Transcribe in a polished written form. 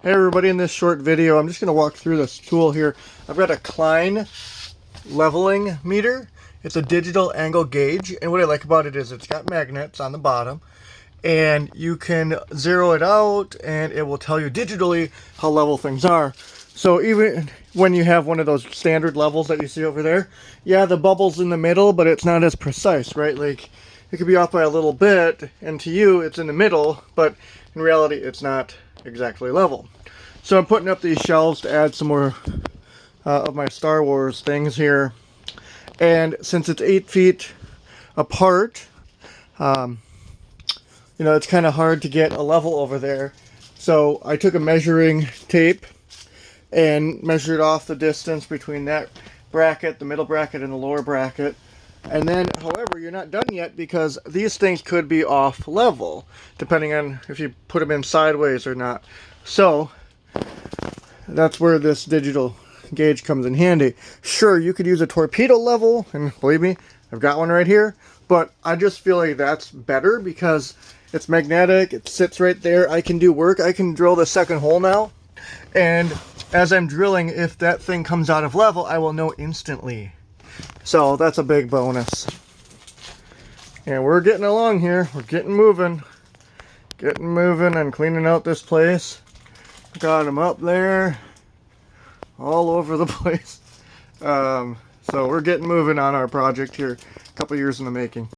Hey everybody, in this short video I'm just going to walk through this tool here. I've got a Klein leveling meter. It's a digital angle gauge, and what I like about it is it's got magnets on the bottom and you can zero it out and it will tell you digitally how level things are. So even when you have one of those standard levels that you see over there, yeah, the bubble's in the middle, but it's not as precise, right? Like it could be off by a little bit and to you it's in the middle, but in reality it's not exactly level. So I'm putting up these shelves to add some more of my Star Wars things here. And since it's 8 feet apart, you know, it's kind of hard to get a level over there. So I took a measuring tape and measured off the distance between that bracket, the middle bracket, and the lower bracket. And then, however, you're not done yet because these things could be off level, depending on if you put them in sideways or not. So that's where this digital gauge comes in handy. Sure, you could use a torpedo level, and believe me, I've got one right here, but I just feel like that's better because it's magnetic, it sits right there, I can do work, I can drill the second hole now, and as I'm drilling, if that thing comes out of level, I will know instantly. So that's a big bonus. And we're getting along here, we're getting moving and cleaning out this place. Got them up there, all over the place. So we're getting moving on our project here, a couple years in the making.